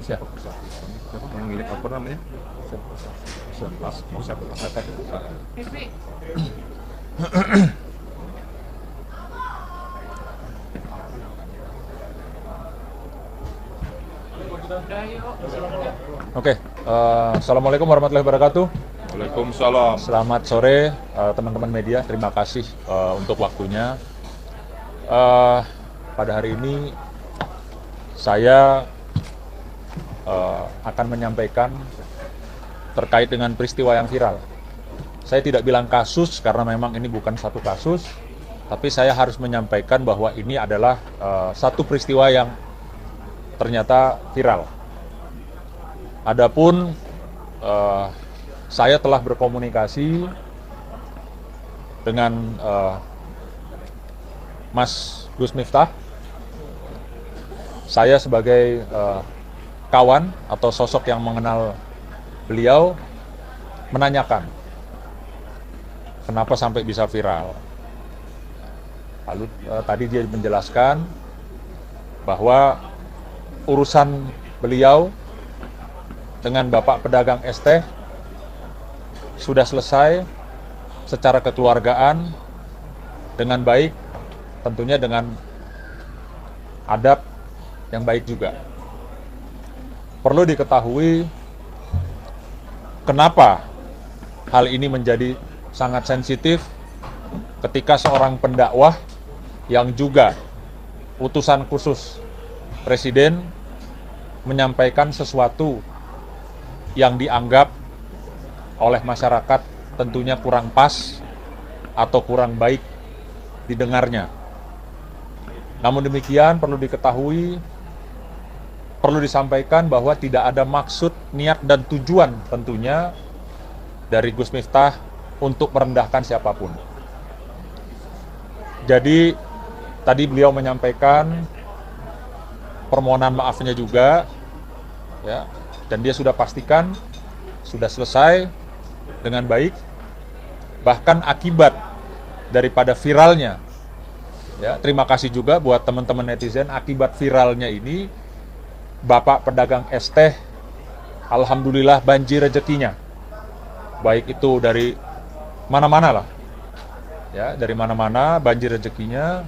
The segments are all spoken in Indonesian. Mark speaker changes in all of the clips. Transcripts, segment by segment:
Speaker 1: Siapa yang milik apa namanya?
Speaker 2: Oke, Assalamualaikum warahmatullahi wabarakatuh.
Speaker 1: Waalaikumsalam.
Speaker 2: Selamat sore teman-teman media, terima kasih untuk waktunya. Pada hari ini saya akan menyampaikan terkait dengan peristiwa yang viral. Saya tidak bilang kasus karena memang ini bukan satu kasus, tapi saya harus menyampaikan bahwa ini adalah satu peristiwa yang ternyata viral. Adapun saya telah berkomunikasi dengan Mas Gus Miftah. Saya sebagai kawan atau sosok yang mengenal beliau menanyakan kenapa sampai bisa viral. Lalu tadi dia menjelaskan bahwa urusan beliau dengan Bapak pedagang es teh sudah selesai secara kekeluargaan dengan baik, tentunya dengan adab yang baik juga. Perlu diketahui kenapa hal ini menjadi sangat sensitif ketika seorang pendakwah yang juga utusan khusus Presiden menyampaikan sesuatu yang dianggap oleh masyarakat tentunya kurang pas atau kurang baik didengarnya. Namun demikian perlu diketahui, perlu disampaikan bahwa tidak ada maksud, niat, dan tujuan tentunya dari Gus Miftah untuk merendahkan siapapun. Jadi tadi beliau menyampaikan permohonan maafnya juga, ya, dan dia sudah pastikan sudah selesai dengan baik. Bahkan akibat daripada viralnya, ya, terima kasih juga buat teman-teman netizen, akibat viralnya ini Bapak pedagang es teh alhamdulillah banjir rezekinya, baik itu dari mana-mana lah, ya, dari mana-mana banjir rezekinya.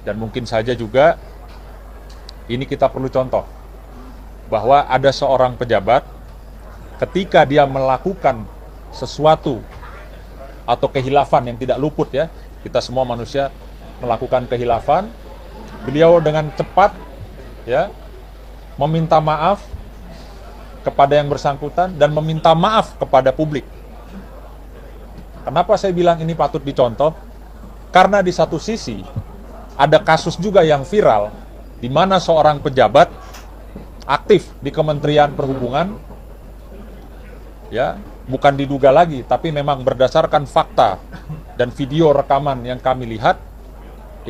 Speaker 2: Dan mungkin saja juga ini kita perlu contoh bahwa ada seorang pejabat ketika dia melakukan sesuatu atau kehilafan yang tidak luput, ya, kita semua manusia melakukan kehilafan, beliau dengan cepat, ya, meminta maaf kepada yang bersangkutan dan meminta maaf kepada publik. Kenapa saya bilang ini patut dicontoh? Karena di satu sisi ada kasus juga yang viral di mana seorang pejabat aktif di Kementerian Perhubungan, ya, bukan diduga lagi, tapi memang berdasarkan fakta dan video rekaman yang kami lihat,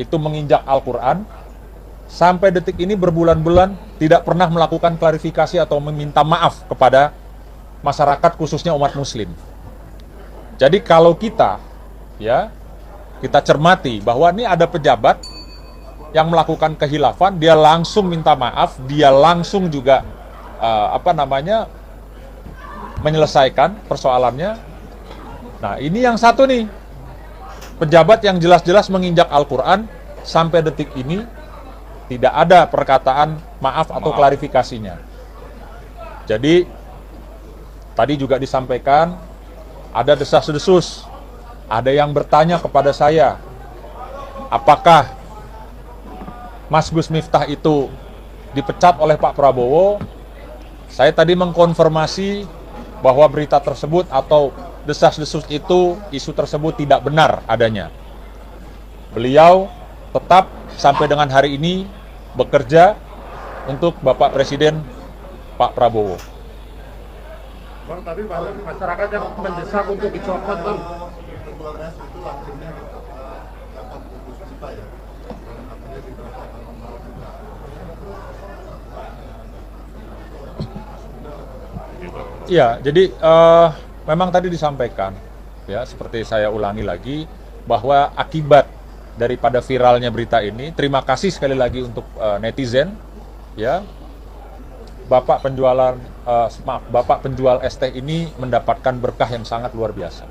Speaker 2: itu menginjak Al-Quran, sampai detik ini berbulan-bulan tidak pernah melakukan klarifikasi atau meminta maaf kepada masyarakat, khususnya umat muslim. Jadi kalau kita, ya, kita cermati bahwa ini ada pejabat yang melakukan kehilafan, dia langsung minta maaf, dia langsung juga menyelesaikan persoalannya. Nah, ini yang satu nih, pejabat yang jelas-jelas menginjak Al-Quran, sampai detik ini tidak ada perkataan maaf atau klarifikasinya. Jadi tadi juga disampaikan ada desas-desus, ada yang bertanya kepada saya, apakah Mas Gus Miftah itu dipecat oleh Pak Prabowo. Saya tadi mengkonfirmasi bahwa berita tersebut atau desas-desus itu, isu tersebut tidak benar adanya. Beliau tetap sampai dengan hari ini bekerja untuk Bapak Presiden Pak Prabowo.
Speaker 3: Bang, tapi masyarakat yang mendesak untuk dicopot, Bang.
Speaker 2: Iya, jadi memang tadi disampaikan, ya, seperti saya ulangi lagi, bahwa akibat daripada viralnya berita ini, terima kasih sekali lagi untuk netizen ya Bapak Bapak penjual es teh ini mendapatkan berkah yang sangat luar biasa.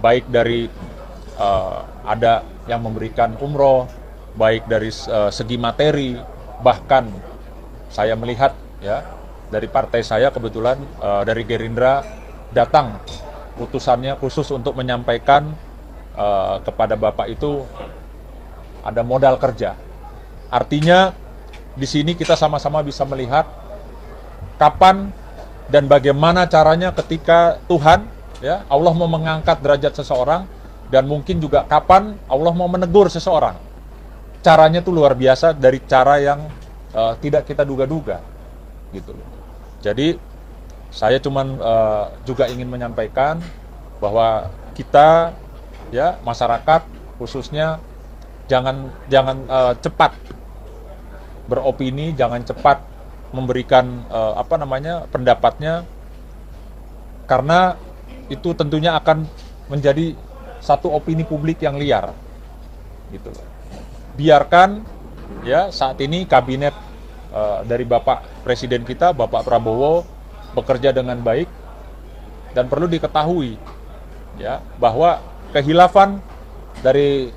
Speaker 2: Baik dari ada yang memberikan umroh, baik dari segi materi, bahkan saya melihat ya dari partai saya kebetulan dari Gerindra datang utusannya khusus untuk menyampaikan kepada Bapak itu ada modal kerja. Artinya di sini kita sama-sama bisa melihat kapan dan bagaimana caranya ketika Tuhan, ya Allah mau mengangkat derajat seseorang, dan mungkin juga kapan Allah mau menegur seseorang. Caranya tuh luar biasa dari cara yang tidak kita duga-duga, gitu. Jadi saya cuman juga ingin menyampaikan bahwa kita, ya masyarakat khususnya jangan cepat beropini, jangan cepat memberikan pendapatnya, karena itu tentunya akan menjadi satu opini publik yang liar, gitu. Biarkan ya saat ini kabinet dari Bapak Presiden kita, Bapak Prabowo, bekerja dengan baik, dan perlu diketahui ya bahwa kehilafan dari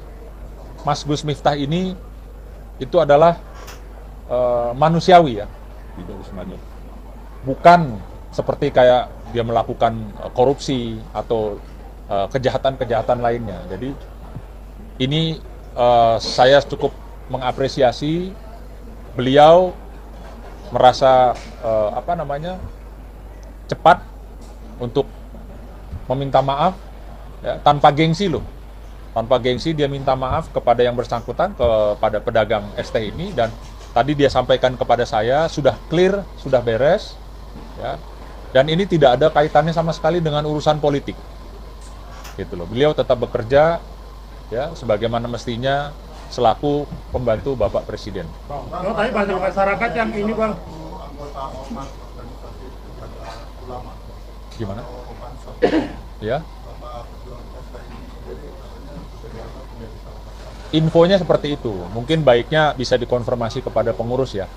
Speaker 2: Mas Gus Miftah ini itu adalah manusiawi ya, bukan seperti kayak dia melakukan korupsi atau kejahatan-kejahatan lainnya. Jadi ini saya cukup mengapresiasi beliau merasa cepat untuk meminta maaf ya, tanpa gengsi loh. Tanpa gengsi dia minta maaf kepada yang bersangkutan, kepada pedagang es teh ini, dan tadi dia sampaikan kepada saya sudah clear, sudah beres ya. Dan ini tidak ada kaitannya sama sekali dengan urusan politik. Gitu loh. Beliau tetap bekerja ya sebagaimana mestinya selaku pembantu Bapak Presiden.
Speaker 3: Bang, tadi banyak masyarakat yang ini, Bang.
Speaker 2: Gimana? Ya. Infonya seperti itu. Mungkin baiknya bisa dikonfirmasi kepada pengurus ya.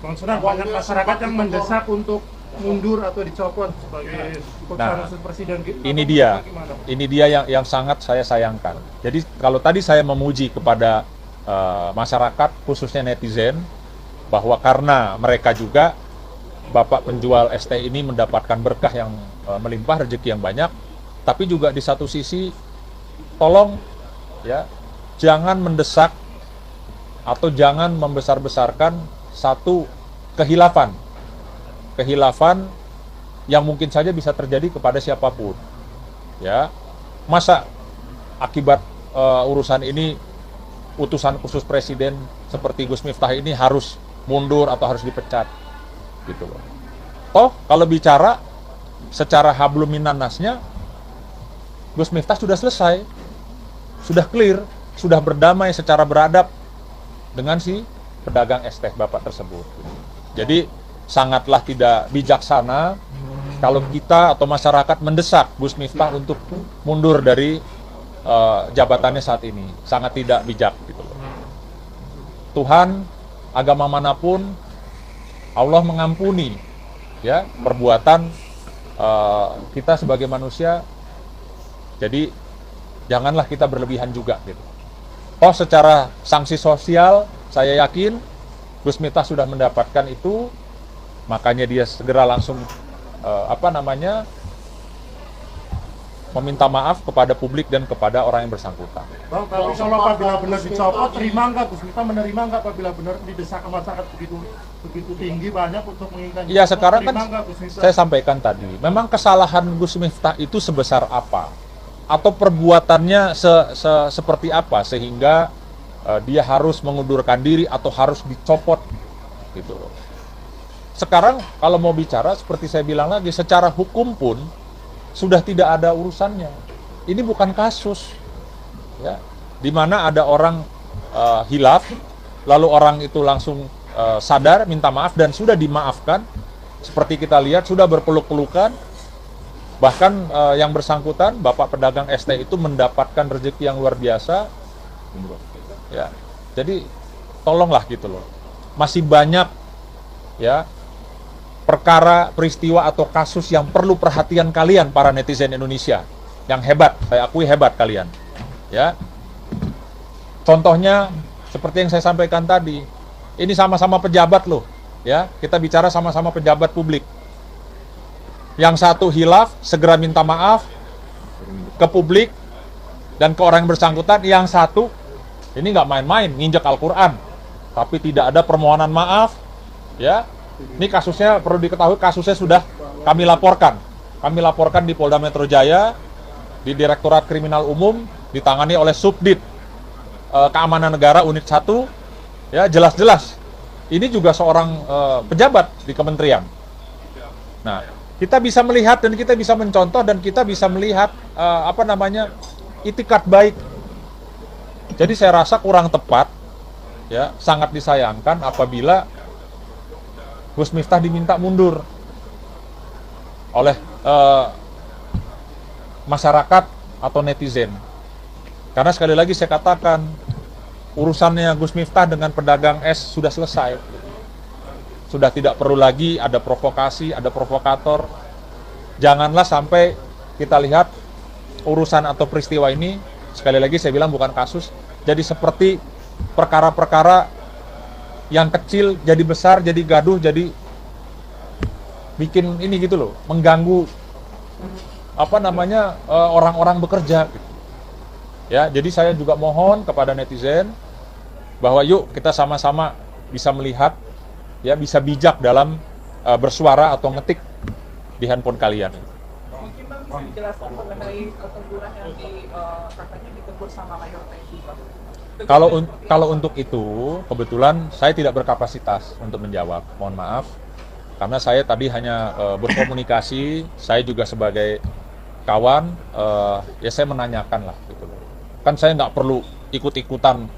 Speaker 3: Bang Sunan, banyak masyarakat yang mendesak untuk mundur atau dicopot sebagai keputusan presiden.
Speaker 2: Ini dia yang sangat saya sayangkan. Jadi kalau tadi saya memuji kepada masyarakat khususnya netizen bahwa karena mereka juga Bapak penjual es teh ini mendapatkan berkah yang melimpah, rezeki yang banyak, tapi juga di satu sisi tolong ya jangan mendesak atau jangan membesar-besarkan satu kehilafan yang mungkin saja bisa terjadi kepada siapapun. Ya, masa akibat urusan ini utusan khusus presiden seperti Gus Miftah ini harus mundur atau harus dipecat, gitu loh. Toh kalau bicara secara hablum minan nasnya, Gus Miftah sudah selesai, sudah clear, sudah berdamai secara beradab dengan si pedagang es teh Bapak tersebut. Jadi sangatlah tidak bijaksana kalau kita atau masyarakat mendesak Gus Miftah untuk mundur dari jabatannya saat ini. Sangat tidak bijak gitu loh. Tuhan, agama manapun, Allah mengampuni ya perbuatan kita sebagai manusia. Jadi janganlah kita berlebihan juga gitu. Oh, secara sanksi sosial saya yakin Gus Miftah sudah mendapatkan itu. Makanya dia segera langsung meminta maaf kepada publik dan kepada orang yang bersangkutan.
Speaker 3: Bang, tapi kalau apabila benar dicopot, terima nggak Gus Miftah menerima nggak apabila benar didesak masyarakat begitu tinggi banyak untuk menginginkan?
Speaker 2: Iya, sekarang kan saya sampaikan tadi, memang kesalahan Gus Miftah itu sebesar apa atau perbuatannya seperti apa sehingga dia harus mengundurkan diri atau harus dicopot gitu loh. Sekarang kalau mau bicara seperti saya bilang lagi, secara hukum pun sudah tidak ada urusannya. Ini bukan kasus ya, di mana ada orang hilaf, lalu orang itu langsung sadar, minta maaf dan sudah dimaafkan. Seperti kita lihat sudah berpeluk-pelukan. Bahkan yang bersangkutan, Bapak pedagang es teh itu mendapatkan rezeki yang luar biasa. Ya. Jadi tolonglah gitu loh. Masih banyak ya, perkara, peristiwa atau kasus yang perlu perhatian kalian para netizen Indonesia. Yang hebat, saya akui hebat kalian. Ya. Contohnya seperti yang saya sampaikan tadi. Ini sama-sama pejabat loh, ya. Kita bicara sama-sama pejabat publik. Yang satu hilaf, segera minta maaf ke publik dan ke orang yang bersangkutan. Yang satu, ini nggak main-main, nginjek Al-Quran. Tapi tidak ada permohonan maaf, ya. Ini kasusnya perlu diketahui, kasusnya sudah kami laporkan. Kami laporkan di Polda Metro Jaya, di Direktorat Kriminal Umum, ditangani oleh Subdit Keamanan Negara Unit 1, ya, jelas-jelas. Ini juga seorang pejabat di kementerian. Nah, kita bisa melihat dan kita bisa mencontoh dan kita bisa melihat itikat baik. Jadi saya rasa kurang tepat, ya, sangat disayangkan apabila Gus Miftah diminta mundur oleh masyarakat atau netizen. Karena sekali lagi saya katakan, urusannya Gus Miftah dengan pedagang es sudah selesai. Sudah tidak perlu lagi ada provokasi, ada provokator. Janganlah sampai kita lihat urusan atau peristiwa ini, sekali lagi saya bilang bukan kasus, jadi seperti perkara-perkara yang kecil jadi besar, jadi gaduh, jadi bikin ini gitu loh, mengganggu orang-orang bekerja gitu. Ya, jadi saya juga mohon kepada netizen bahwa yuk kita sama-sama bisa melihat, ya, bisa bijak dalam bersuara atau ngetik di handphone kalian.
Speaker 4: Mungkin Bang bisa dijelaskan mengenai teguran yang katanya ditegur sama Mayor TNI, Bang.
Speaker 2: Kalau untuk itu, kebetulan saya tidak berkapasitas untuk menjawab. Mohon maaf, karena saya tadi hanya berkomunikasi. Saya juga sebagai kawan, ya saya menanyakan lah, gitu loh. Kan saya nggak perlu ikut-ikutan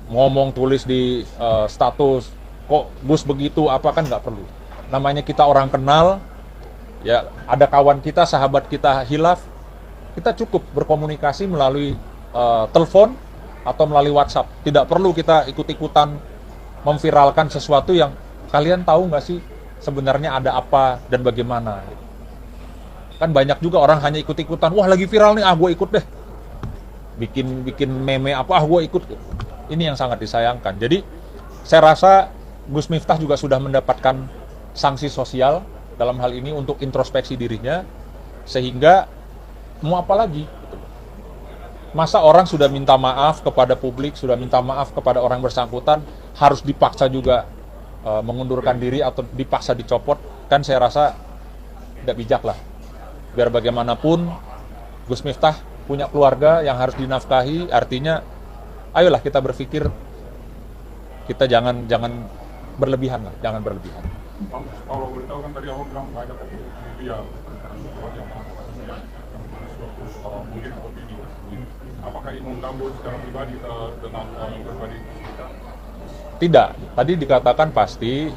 Speaker 2: ngomong tulis di status, kok Gus begitu, apa, kan nggak perlu. Namanya kita orang kenal, ya, ada kawan kita, sahabat kita hilaf, kita cukup berkomunikasi melalui telepon atau melalui WhatsApp. Tidak perlu kita ikut-ikutan memviralkan sesuatu yang kalian tahu nggak sih sebenarnya ada apa dan bagaimana. Kan banyak juga orang hanya ikut-ikutan, wah lagi viral nih, gue ikut deh. Bikin meme apa, gue ikut. Ini yang sangat disayangkan. Jadi saya rasa Gus Miftah juga sudah mendapatkan sanksi sosial dalam hal ini untuk introspeksi dirinya, sehingga mau apa lagi? Masa orang sudah minta maaf kepada publik, sudah minta maaf kepada orang bersangkutan, harus dipaksa juga mengundurkan diri atau dipaksa dicopot? Kan saya rasa tidak bijak lah. Biar bagaimanapun Gus Miftah punya keluarga yang harus dinafkahi, artinya ayolah kita berpikir, kita jangan berlebihan lah, jangan berlebihan.
Speaker 5: Kalau boleh tahu kan tadi awal bilang banyak media mungkin opini. Apakah ini mengganggu secara pribadi dengan pribadi kita?
Speaker 2: Tidak. Tadi dikatakan pasti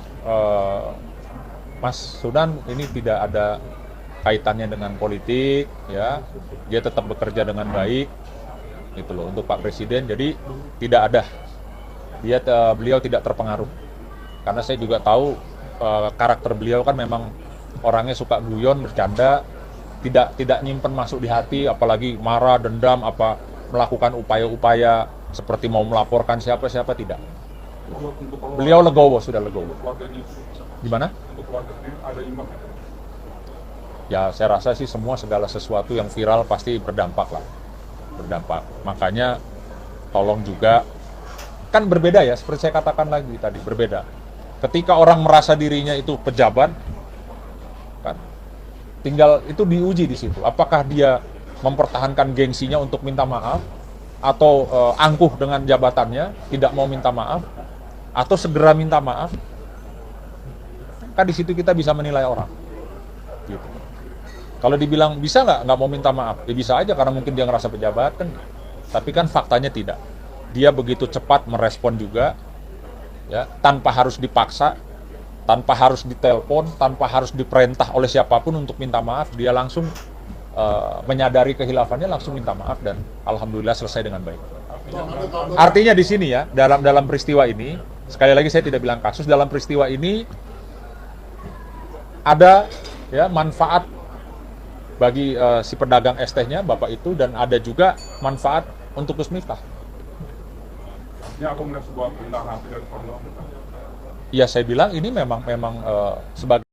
Speaker 2: Mas Sunan ini tidak ada kaitannya dengan politik, ya. Dia tetap bekerja dengan baik, gitu loh, untuk Pak Presiden. Jadi tidak ada. Beliau tidak terpengaruh. Karena saya juga tahu karakter beliau kan memang orangnya suka guyon, bercanda, tidak nyimpen masuk di hati, apalagi marah, dendam, apa melakukan upaya-upaya seperti mau melaporkan siapa-siapa, tidak. Beliau legowo, sudah legowo. Gimana?
Speaker 5: Untuk keluarga sendiri ada imbang?
Speaker 2: Ya, saya rasa sih segala sesuatu yang viral pasti berdampak lah. Berdampak. Makanya tolong juga, kan berbeda ya, seperti saya katakan lagi tadi, berbeda. Ketika orang merasa dirinya itu pejabat, kan, tinggal itu diuji di situ. Apakah dia mempertahankan gengsinya untuk minta maaf, atau angkuh dengan jabatannya, tidak mau minta maaf, atau segera minta maaf. Kan di situ kita bisa menilai orang. Gitu. Kalau dibilang bisa nggak mau minta maaf, ya bisa aja karena mungkin dia ngerasa pejabat kan. Tapi kan faktanya tidak. Dia begitu cepat merespon juga, ya, tanpa harus dipaksa, tanpa harus ditelepon, tanpa harus diperintah oleh siapapun untuk minta maaf. Dia langsung menyadari kehilafannya, langsung minta maaf, dan alhamdulillah selesai dengan baik. Artinya di sini ya, dalam peristiwa ini, sekali lagi saya tidak bilang kasus, dalam peristiwa ini ada ya manfaat bagi si pedagang es tehnya Bapak itu, dan ada juga manfaat untuk Gus Miftah.
Speaker 5: Artinya aku melihat sebuah tindakan tidak diperlukan.
Speaker 2: Ya saya bilang ini memang sebagai